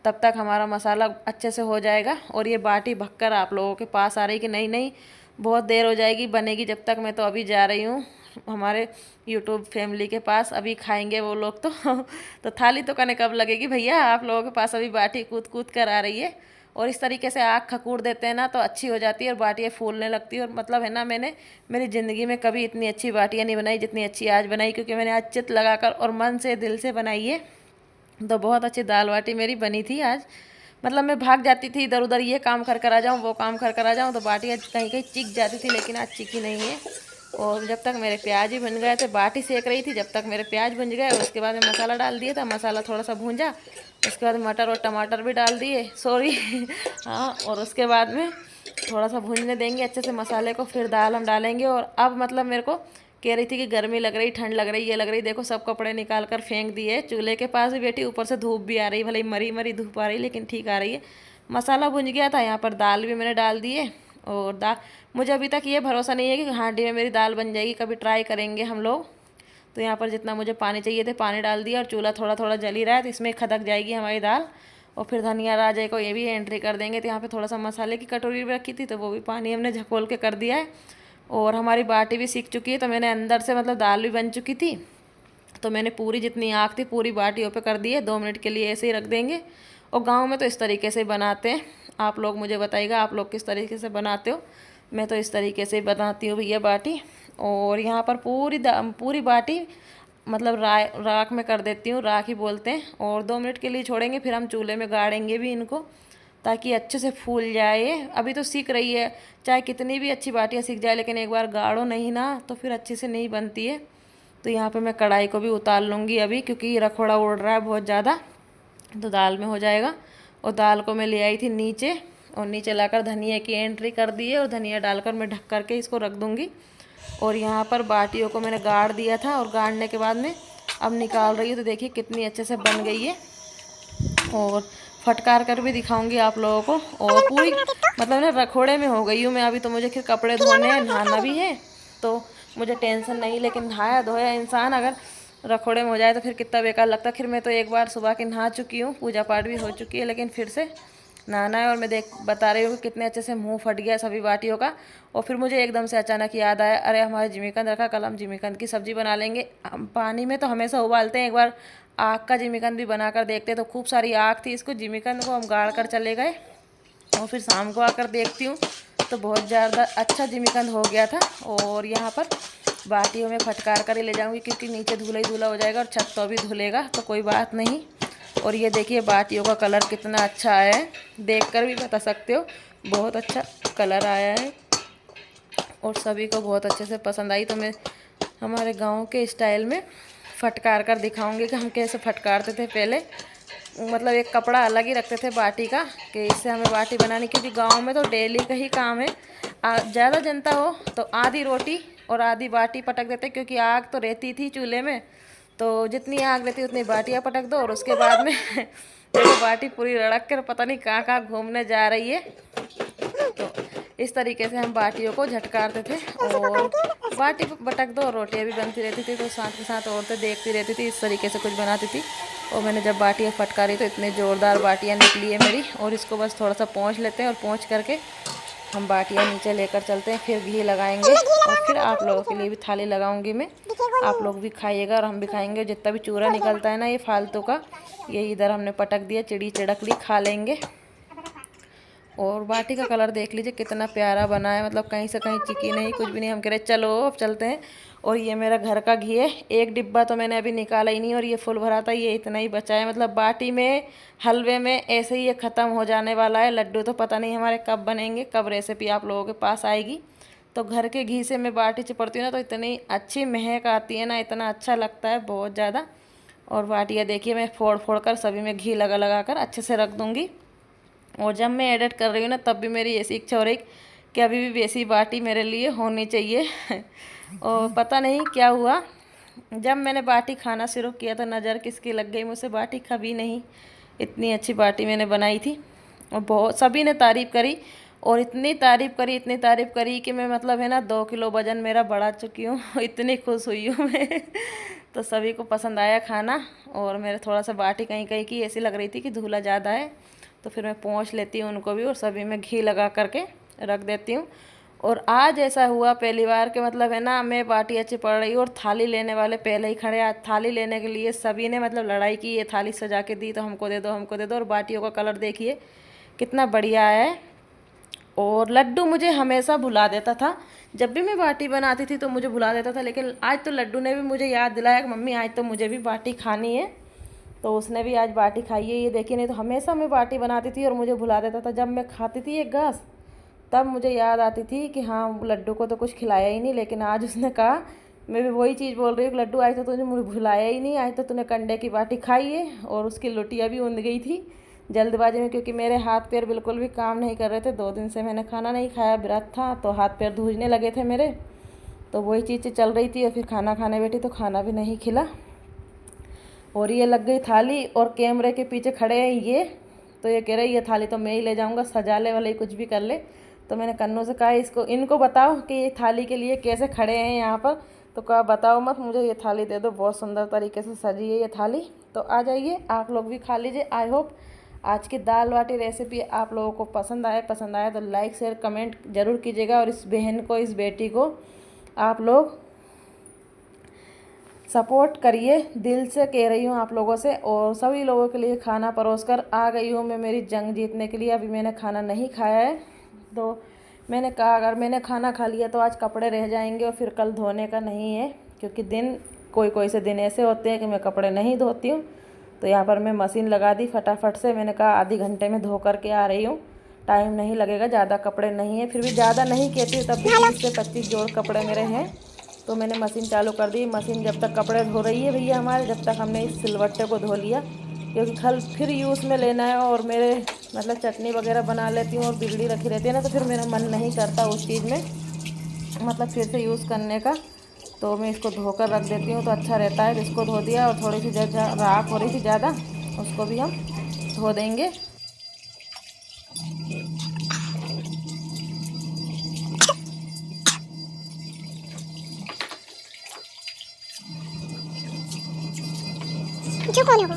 तब तक हमारा मसाला अच्छे से हो जाएगा। और ये बाटी भक्कर आप लोगों के पास आ रही कि नहीं? नहीं, बहुत देर हो जाएगी बनेगी जब तक। मैं तो अभी जा रही हूँ हमारे यूट्यूब फैमिली के पास, अभी खाएंगे वो लोग तो थाली तो कने कब लगेगी भैया? आप लोगों के पास अभी बाटी कूद कूद कर आ रही है। और इस तरीके से आग खकूर देते हैं ना तो अच्छी हो जाती है और बाटियाँ फूलने लगती है। और मतलब है ना, मैंने मेरी ज़िंदगी में कभी इतनी अच्छी बाटियाँ नहीं बनाई जितनी अच्छी आज बनाई, क्योंकि मैंने आज चित लगाकर और मन से दिल से बनाई है। तो बहुत अच्छी दाल बाटी मेरी बनी थी आज। मतलब मैं भाग जाती थी इधर उधर, ये काम कर कर आ जाऊँ, वो काम कर कर आ जाऊँ, तो बाटी आज कहीं कहीं चिक जाती थी, लेकिन आज चिकी नहीं है। और जब तक मेरे प्याज ही बन गए थे, बाटी सेक रही थी जब तक मेरे प्याज बन गए, और उसके बाद में मसाला डाल दिया था, मसाला थोड़ा सा भूंजा, उसके बाद मटर और टमाटर भी डाल दिए, सॉरी हाँ। और उसके बाद में थोड़ा सा भूनने देंगे अच्छे से मसाले को, फिर दाल हम डालेंगे। और अब मतलब मेरे को कह रही थी कि गर्मी लग रही, ठंड लग रही, ये लग रही, देखो सब कपड़े निकाल कर फेंक दिए, चूल्हे के पास भी बैठी, ऊपर से धूप भी आ रही, भले मरी मरी धूप आ रही लेकिन ठीक आ रही है। मसाला भुन गया था, यहाँ पर दाल भी मैंने डाल दी है। और दाल, मुझे अभी तक ये भरोसा नहीं है कि हांडी में मेरी दाल बन जाएगी, कभी ट्राई करेंगे हम लोग। तो यहाँ पर जितना मुझे पानी चाहिए थे पानी डाल दिया, और चूल्हा थोड़ा थोड़ा जल ही रहा है, तो इसमें खदक जाएगी हमारी दाल। और फिर धनिया राजे को ये भी एंट्री कर देंगे। तो यहाँ पे थोड़ा सा मसाले की कटोरी भी रखी थी, तो वो भी पानी हमने झकोल के कर दिया है। और हमारी बाटी भी सीख चुकी है, तो मैंने अंदर से मतलब दाल भी बन चुकी थी, तो मैंने पूरी जितनी आग थी पूरी बाटियों पे कर दी है। 2 मिनट के लिए ऐसे ही रख देंगे। और गांव में तो इस तरीके से बनाते हैं, आप लोग मुझे बताइएगा आप लोग किस तरीके से बनाते हो। मैं तो इस तरीके से बनाती हूँ भैया बाटी। और यहाँ पर पूरी बाटी मतलब राख में कर देती हूँ, राख ही बोलते हैं। और 2 मिनट के लिए छोड़ेंगे, फिर हम चूल्हे में गाड़ेंगे भी इनको, ताकि अच्छे से फूल जाए। अभी तो सीख रही है, चाहे कितनी भी अच्छी बाटियाँ सीख जाए, लेकिन एक बार गाढ़ो नहीं ना तो फिर अच्छे से नहीं बनती है। तो यहाँ पे मैं कढ़ाई को भी उतार लूँगी अभी, क्योंकि रखोड़ा उड़ रहा है बहुत ज़्यादा, तो दाल में हो जाएगा। और दाल को मैं ले आई थी नीचे, और नीचे लाकर धनिया की एंट्री कर दी है, और धनिया डालकर मैं ढक करके इसको रख दूँगी। और यहाँ पर बाटियों को मैंने गाड़ दिया था, और गाड़ने के बाद में अब निकाल रही हूँ, तो देखिए कितनी अच्छे से बन गई है। और फटकार कर भी दिखाऊंगी आप लोगों को। और पूरी मतलब ना रखोड़े में हो गई हूँ मैं अभी। तो मुझे फिर कपड़े धोने हैं, नहाना भी है, तो मुझे टेंशन नहीं। लेकिन नहाया धोया इंसान अगर रखोड़े में हो जाए तो फिर कितना बेकार लगता है। फिर मैं तो एक बार सुबह की नहा चुकी हूँ, पूजा पाठ भी हो चुकी है, लेकिन फिर से नहाना है। और मैं बता रही हूँ कि कितने अच्छे से मुंह फट गया सभी बाटियों का। और फिर मुझे एकदम से अचानक याद आया, अरे हमारे जिमीकंद रखा, कल हम जिमीकंद की सब्ज़ी बना लेंगे। हम पानी में तो हमेशा उबालते हैं, एक बार आग का जिमीकंद भी बनाकर देखते। तो खूब सारी आग थी, इसको जिमीकंद को हम गाड़ कर चले गए। और फिर शाम को आकर देखती हूँ तो बहुत ज़्यादा अच्छा जिमीकंद हो गया था। और यहाँ पर बाटियों में फटकार कर ही ले जाऊँगी, क्योंकि नीचे धुला ही धुला हो जाएगा और छत तो भी धुलेगा, तो कोई बात नहीं। और ये देखिए बाटियों का कलर कितना अच्छा आया है, देखकर भी बता सकते हो, बहुत अच्छा कलर आया है। और सभी को बहुत अच्छे से पसंद आई। तो मैं हमारे गांव के स्टाइल में फटकार कर दिखाऊंगी कि हम कैसे फटकारते थे पहले। मतलब एक कपड़ा अलग ही रखते थे बाटी का, कि इससे हमें बाटी बनानी, क्योंकि गांव में तो डेली का ही काम है। ज़्यादा जनता हो तो आधी रोटी और आधी बाटी पटक देते, क्योंकि आग तो रहती थी चूल्हे में, तो जितनी आग रहती उतनी बाटियाँ पटक दो। और उसके बाद में देखो बाटी पूरी रड़क कर पता नहीं कहाँ कहाँ घूमने जा रही है। तो इस तरीके से हम बाटियों को झटकारते थे, और बाटी पटक दो, रोटियाँ भी बनती रहती थी। तो साथ के साथ औरतें देखती रहती थी, इस तरीके से कुछ बनाती थी। और मैंने जब बाटियाँ फटकारी तो इतने ज़ोरदार बाटियाँ निकली है मेरी। और इसको बस थोड़ा सा पोंछ लेते हैं, और पोंछ करके हम बाटियाँ नीचे लेकर चलते हैं, फिर घी लगाएंगे। और फिर आप लोगों के लिए भी थाली लगाऊंगी मैं, आप लोग भी खाइएगा और हम भी खाएंगे। जितना भी चूरा निकलता है ना ये फालतू का, ये इधर हमने पटक दिया, चिड़ी चिड़क ली, खा लेंगे। और बाटी का कलर देख लीजिए कितना प्यारा बना है, मतलब कहीं से कहीं चिकी नहीं, कुछ भी नहीं। हम कह रहे चलो अब चलते हैं। और ये मेरा घर का घी है, एक डिब्बा तो मैंने अभी निकाला ही नहीं, और ये फुल भरा था, ये इतना ही बचा है। मतलब बाटी में, हलवे में ऐसे ही ये ख़त्म हो जाने वाला है। लड्डू तो पता नहीं हमारे कब बनेंगे, कब रेसिपी आप लोगों के पास आएगी। तो घर के घी से मैं बाटी चिपड़ती हूँ ना, तो इतनी अच्छी महक आती है ना, इतना अच्छा लगता है बहुत ज़्यादा। और बाटियाँ देखिए मैं फोड़ फोड़ कर सभी में घी लगा लगा कर अच्छे से रख दूँगी। और जब मैं एडिट कर रही हूँ ना, तब भी मेरी ऐसी इच्छा हो रही कि अभी भी वैसी बाटी मेरे लिए होनी चाहिए। और पता नहीं क्या हुआ, जब मैंने बाटी खाना शुरू किया तो नज़र किसकी लग गई मुझसे, बाटी कभी नहीं, इतनी अच्छी बाटी मैंने बनाई थी। और बहुत सभी ने तारीफ़ करी, और इतनी तारीफ़ करी कि मैं मतलब है ना 2 किलो वज़न मेरा बढ़ा चुकी हूँ। इतनी खुश हुई हूँ मैं। तो सभी को पसंद आया खाना। और मेरे थोड़ा सा बाटी कहीं कहीं की ऐसी लग रही थी कि धूला ज़्यादा है, तो फिर मैं पोंछ लेती हूँ उनको भी, और सभी में घी लगा करके रख देती हूँ। और आज ऐसा हुआ पहली बार कि मतलब है ना, मैं बाटी अच्छी पड़ रही हूँ और थाली लेने वाले पहले ही खड़े। आज थाली लेने के लिए सभी ने मतलब लड़ाई की, ये थाली सजा के दी तो हमको दे दो, हमको दे दो। और बाटियों का कलर देखिए कितना बढ़िया है। और लड्डू मुझे हमेशा भुला देता था, जब भी मैं बाटी बनाती थी तो मुझे भुला देता था, लेकिन आज तो लड्डू ने भी मुझे याद दिलाया कि मम्मी आज तो मुझे भी बाटी खानी है। तो उसने भी आज बाटी खाई है, ये देखिए। नहीं तो हमेशा मैं बाटी बनाती थी और मुझे भुला देता था। जब मैं खाती थी एक घास, तब मुझे याद आती थी कि हाँ लड्डू को तो कुछ खिलाया ही नहीं। लेकिन आज उसने कहा, मैं भी वही चीज़ बोल रही हूँ, लड्डू आज तो तुझे मुझे भुलाया ही नहीं, आज तो तूने कंडे की बाटी खाई है। और उसकी लुटिया भी उंध गई थी जल्दबाजी में, क्योंकि मेरे हाथ पैर बिल्कुल भी काम नहीं कर रहे थे। 2 दिन से मैंने खाना नहीं खाया, व्रत था, तो हाथ पैर धूजने लगे थे मेरे। तो वही चीज़ें चल रही थी, और फिर खाना खाने बैठी तो खाना भी नहीं खिला। और ये लग गई थाली, और कैमरे के पीछे खड़े हैं ये, तो ये कह रहे ये थाली तो मैं ही ले जाऊंगा, सजा ले वाले कुछ भी कर ले। तो मैंने कन्नू से कहा इनको बताओ कि ये थाली के लिए कैसे खड़े हैं यहाँ पर। तो कहा बताओ मत, मुझे ये थाली दे दो, बहुत सुंदर तरीके से सजी है ये थाली। तो आ जाइए आप लोग भी खा लीजिए। आई होप आज की दाल बाटी रेसिपी आप लोगों को पसंद आए तो लाइक शेयर कमेंट ज़रूर कीजिएगा। और इस बहन को, इस बेटी को आप लोग सपोर्ट करिए, दिल से कह रही हूँ आप लोगों से। और सभी लोगों के लिए खाना परोस कर आ गई हूँ मैं मेरी जंग जीतने के लिए। अभी मैंने खाना नहीं खाया है, तो मैंने कहा अगर मैंने खाना खा लिया तो आज कपड़े रह जाएंगे, और फिर कल धोने का नहीं है। क्योंकि दिन कोई से दिन ऐसे होते हैं कि मैं कपड़े नहीं धोती हूँ। तो यहाँ पर मैं मशीन लगा दी फटाफट से, मैंने कहा आधे घंटे में धो करके आ रही हूँ, टाइम नहीं लगेगा, ज़्यादा कपड़े नहीं है। फिर भी ज़्यादा नहीं कहती, तब भी 20 से 25 जोड़ कपड़े मेरे हैं। तो मैंने मशीन चालू कर दी। मशीन जब तक कपड़े धो रही है भैया हमारे, जब तक हमने इस सिलवट्टे को धो लिया, क्योंकि कल फिर यूज़ में लेना है। और मेरे मतलब चटनी वगैरह बना लेती हूँ और बिगड़ी रखी रहती है ना, तो फिर मेरा मन नहीं करता उस चीज़ में मतलब फिर से यूज़ करने का। तो मैं इसको धोकर रख देती हूँ तो अच्छा रहता है। तो इसको धो दिया, और थोड़ी सी राख हो रही थी ज़्यादा, उसको भी हम धो देंगे। जो कौन है वो?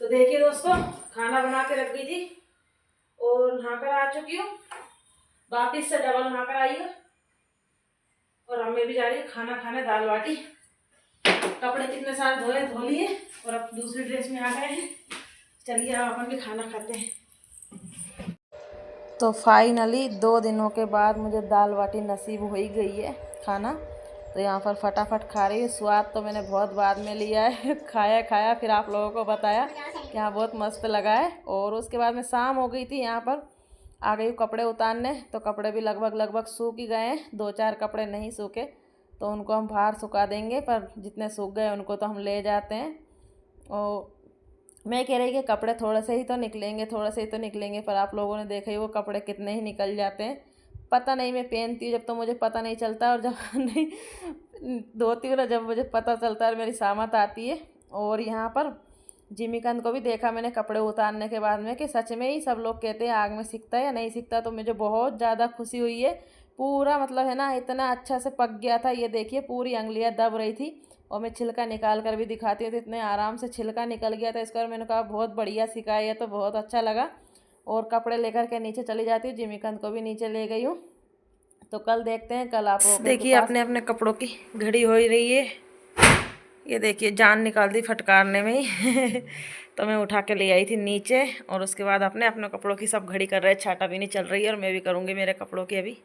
तो देखिए दोस्तों, खाना बना के रख दी थी, नहाकर आ चुकी हूँ, वापिस से डबल नहाकर आई हूँ और अब मैं भी जा रही हूँ खाना खाने, दाल बाटी। कपड़े कितने सारे धोए धो लिए और अब दूसरी ड्रेस में आ गए हैं। चलिए अब अपन भी खाना खाते हैं। तो फाइनली 2 दिनों के बाद मुझे दाल बाटी नसीब हो ही गई है खाना। तो यहाँ पर फटाफट खा रही हूँ। स्वाद तो मैंने बहुत बाद में लिया है, खाया फिर आप लोगों को बताया कि हाँ बहुत मस्त लगा है। और उसके बाद में शाम हो गई थी, यहाँ पर आ गई हूँ कपड़े उतारने। तो कपड़े भी लगभग सूख ही गए हैं, 2-4 कपड़े नहीं सूखे तो उनको हम बाहर सुखा देंगे, पर जितने सूख गए उनको तो हम ले जाते हैं। और मैं कह रही कि कपड़े थोड़े से ही तो निकलेंगे, पर आप लोगों ने देखा ही वो कपड़े कितने ही निकल जाते हैं। पता नहीं, मैं पहनती हूँ जब तो मुझे पता नहीं चलता, और जब नहीं धोती हूँ ना जब मुझे पता चलता है, मेरी सामत आती है। और यहाँ पर जिमीकंद को भी देखा मैंने कपड़े उतारने के बाद में कि सच में ही सब लोग कहते हैं आग में सिकता है या नहीं सिकता। तो मुझे बहुत ज़्यादा खुशी हुई है। पूरा मतलब है ना इतना अच्छा से पक गया था, ये देखिए पूरी अंगुलियाँ दब रही थी। और मैं छिलका निकाल कर भी दिखाती हूँ तो इतने आराम से छिलका निकल गया था। इसका मैंने कहा बहुत बढ़िया सिका है, तो बहुत अच्छा लगा। और कपड़े लेकर के नीचे चली जाती हूँ, जिमीकंद को भी नीचे ले गई हूँ। तो कल देखते हैं, कल आप लोग देखिए अपने अपने कपड़ों की घड़ी हो रही है। ये देखिए जान निकाल दी फटकारने में ही तो मैं उठा के ले आई थी नीचे। और उसके बाद अपने अपने कपड़ों की सब घड़ी कर रहे हैं, छाटा भी नहीं चल रही है। और मैं भी करूँगी मेरे कपड़ों की अभी।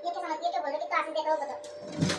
ये क्या बोल रहे कि तो आंसू देखो